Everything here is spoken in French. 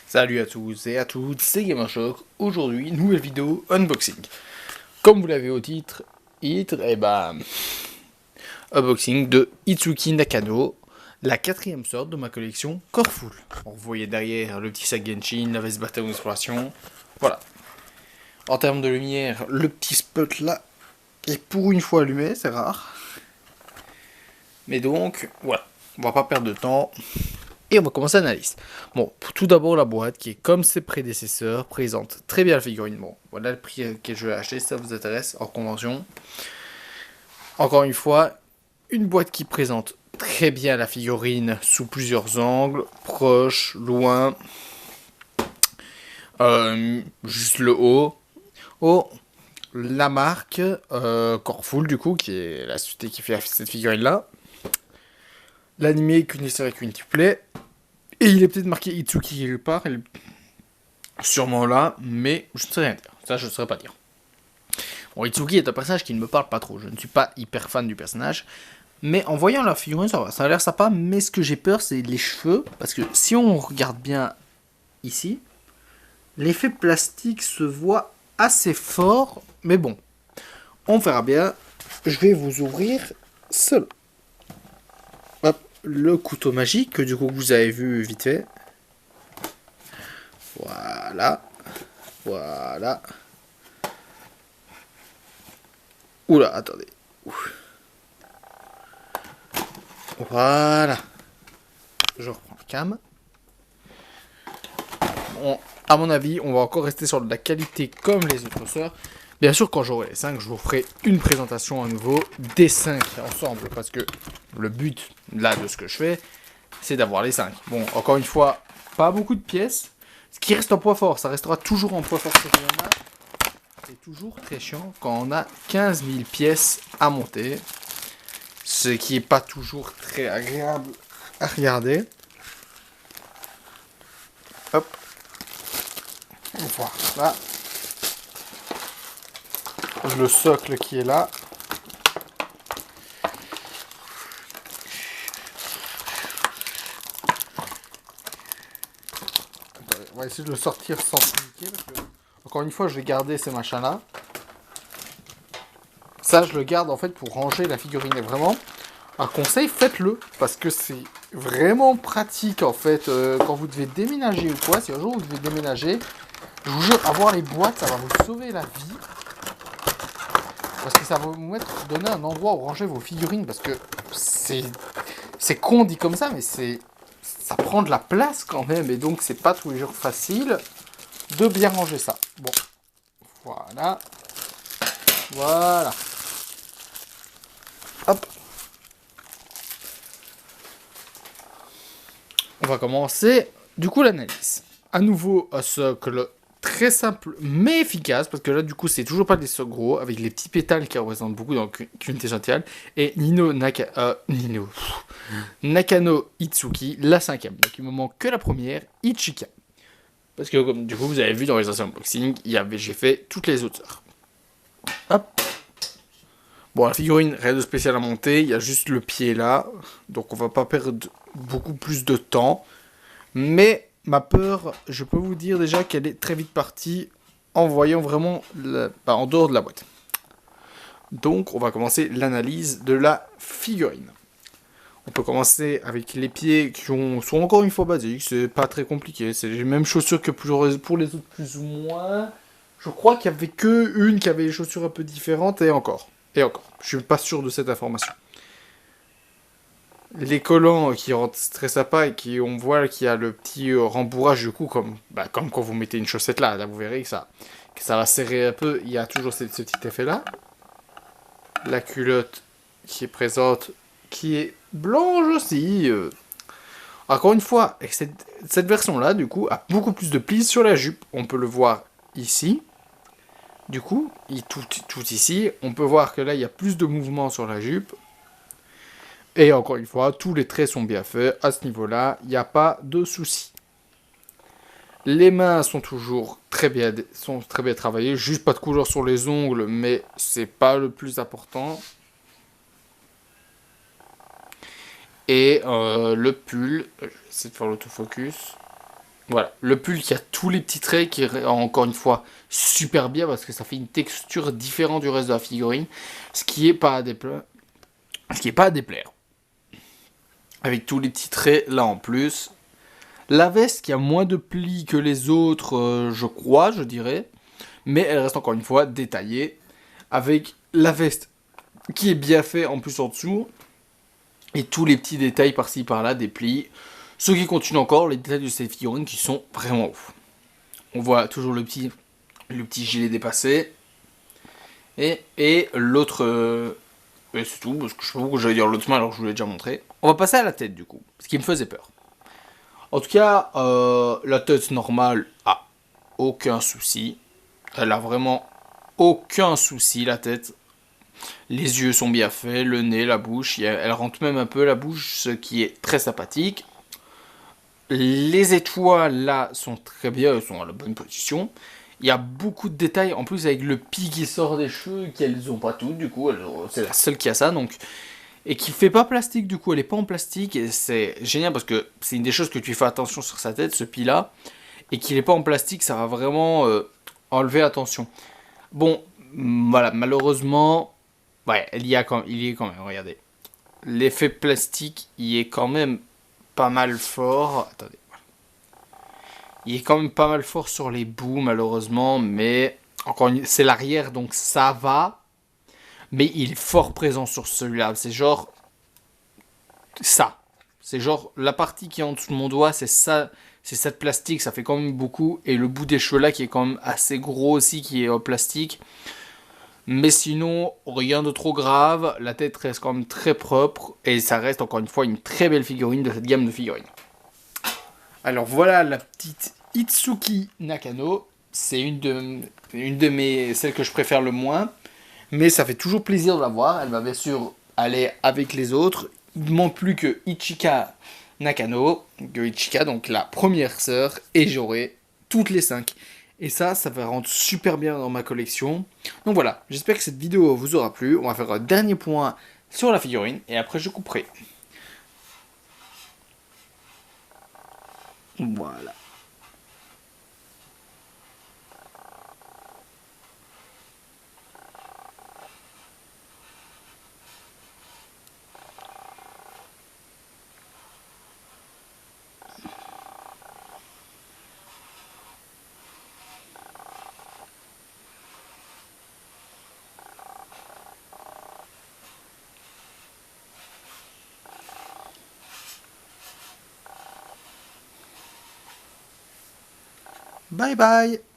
Salut à tous et à toutes, c'est Gamershock. Aujourd'hui, nouvelle vidéo unboxing. Comme vous l'avez au titre, unboxing de Itsuki Nakano, la quatrième sorte de ma collection Coreful. Vous voyez derrière le petit sac Genshin, la veste Bataillon d'Exploration. Voilà. En termes de lumière, le petit spot là est pour une fois allumé, c'est rare. Mais donc, voilà. On va pas perdre de temps. Et on va commencer l'analyse. Bon, tout d'abord la boîte qui est comme ses prédécesseurs, présente très bien la figurine. Bon, voilà le prix que je vais acheter, si ça vous intéresse, en convention. Encore une fois, une boîte qui présente très bien la figurine sous plusieurs angles, proche, loin, juste le haut. Oh, la marque Coreful du coup, qui est la société qui fait cette figurine là. L'animé qu'une histoire avec une play. Et il est peut-être marqué Itsuki quelque part, sûrement là, mais je ne sais rien dire. Ça, je ne saurais pas dire. Bon, Itsuki est un personnage qui ne me parle pas trop. Je ne suis pas hyper fan du personnage. Mais en voyant la figurine, ça va. Ça a l'air sympa, mais ce que j'ai peur, c'est les cheveux. Parce que si on regarde bien ici, l'effet plastique se voit assez fort. Mais bon, on verra bien. Je vais vous ouvrir seul. Hop, le couteau magique, que du coup vous avez vu vite fait. Voilà. Voilà. Oula, attendez. Voilà. Je reprends la cam. Bon, à mon avis, on va encore rester sur de la qualité comme les autres sœurs. Bien sûr, quand j'aurai les 5, je vous ferai une présentation à nouveau des 5 ensemble. Parce que le but, là, de ce que je fais, c'est d'avoir les 5. Bon, encore une fois, pas beaucoup de pièces. Ce qui reste en poids fort, ça restera toujours en poids fort ce qu'on a. C'est toujours très chiant quand on a 15 000 pièces à monter. Ce qui n'est pas toujours très agréable à regarder. Hop. Voilà. Le socle qui est là. On va essayer de le sortir sans paniquer. Parce que, encore une fois, je vais garder ces machins-là. Ça, je le garde en fait pour ranger la figurine. Et vraiment, un conseil, faites-le. Parce que c'est vraiment pratique en fait. Quand vous devez déménager ou quoi. Si un jour vous devez déménager, je vous jure, avoir les boîtes, ça va vous sauver la vie. Parce que ça va vous donner un endroit où ranger vos figurines. Parce que c'est con dit comme ça, mais ça prend de la place quand même. Et donc, c'est pas tous les jours facile de bien ranger ça. Bon, voilà. Voilà. Hop. On va commencer, du coup, l'analyse. À nouveau, un socle très simple, mais efficace, parce que là, du coup, c'est toujours pas des socles gros, avec les petits pétales qui représentent beaucoup dans l'unité essentielle, et Nakano Itsuki, la 5e. Donc, il me manque que la première, Ichika. Parce que, comme du coup, vous avez vu dans les anciens unboxings, j'ai fait toutes les autres sœurs. Hop. Bon, la figurine, rien de spécial à monter, il y a juste le pied là, donc on va pas perdre beaucoup plus de temps. Mais ma peur, je peux vous dire déjà qu'elle est très vite partie en voyant vraiment en dehors de la boîte. Donc, on va commencer l'analyse de la figurine. On peut commencer avec les pieds qui sont encore une fois basiques, c'est pas très compliqué, c'est les mêmes chaussures que pour les autres plus ou moins. Je crois qu'il y avait que une qui avait les chaussures un peu différentes et encore. Et encore, je suis pas sûr de cette information. Les collants qui rendent très sympa et on voit qu'il y a le petit rembourrage du coup, comme quand vous mettez une chaussette là, vous verrez que ça va serrer un peu, il y a toujours ce petit effet là. La culotte qui est présente, qui est blanche aussi. Encore une fois, cette version là du coup a beaucoup plus de plis sur la jupe, on peut le voir ici. Du coup, tout ici, on peut voir que là il y a plus de mouvement sur la jupe. Et encore une fois, tous les traits sont bien faits. À ce niveau-là, il n'y a pas de souci. Les mains sont toujours très bien travaillées. Juste pas de couleur sur les ongles, mais c'est pas le plus important. Et le pull, je vais essayer de faire l'autofocus. Voilà, le pull qui a tous les petits traits, qui est encore une fois super bien parce que ça fait une texture différente du reste de la figurine, ce qui est pas à déplaire. Ce qui est pas à déplaire. Avec tous les petits traits là en plus. La veste qui a moins de plis que les autres, je crois, je dirais. Mais elle reste encore une fois détaillée. Avec la veste qui est bien fait en plus en dessous. Et tous les petits détails par-ci par-là, des plis. Ce qui continue encore, les détails de cette figurine qui sont vraiment ouf. On voit toujours le petit gilet dépassé. Et l'autre... et c'est tout, parce que je sais pas pourquoi j'allais dire l'autre main alors que je vous l'ai déjà montré. On va passer à la tête du coup, ce qui me faisait peur. En tout cas, la tête normale a aucun souci. Elle a vraiment aucun souci, la tête. Les yeux sont bien faits, le nez, la bouche. Elle rentre même un peu la bouche, ce qui est très sympathique. Les étoiles là sont très bien, elles sont à la bonne position. Il y a beaucoup de détails, en plus avec le pli qui sort des cheveux, qu'elles ont pas toutes, du coup, c'est la seule qui a ça, donc. Et qui fait pas plastique, du coup, elle est pas en plastique, et c'est génial parce que c'est une des choses que tu fais attention sur sa tête, ce pli là, et qu'il est pas en plastique, ça va vraiment enlever attention. Bon, voilà, malheureusement, ouais, il y est quand même, regardez. L'effet plastique, il est quand même pas mal fort. Attendez. Il est quand même pas mal fort sur les bouts, malheureusement, mais encore c'est l'arrière, donc ça va. Mais il est fort présent sur celui-là. C'est genre ça. C'est genre la partie qui est en dessous de mon doigt, c'est ça. C'est ça de plastique, ça fait quand même beaucoup. Et le bout des cheveux là qui est quand même assez gros aussi, qui est en plastique. Mais sinon, rien de trop grave. La tête reste quand même très propre. Et ça reste encore une fois une très belle figurine de cette gamme de figurines. Alors voilà la petite Itsuki Nakano. C'est une de mes celles que je préfère le moins. Mais ça fait toujours plaisir de la voir. Elle va bien sûr aller avec les autres. Il ne manque plus que Ichika Nakano. Que Ichika, donc la première sœur. Et j'aurai toutes les 5. Et ça va rendre super bien dans ma collection. Donc voilà, j'espère que cette vidéo vous aura plu. On va faire un dernier point sur la figurine. Et après je couperai. Voilà. Bye bye.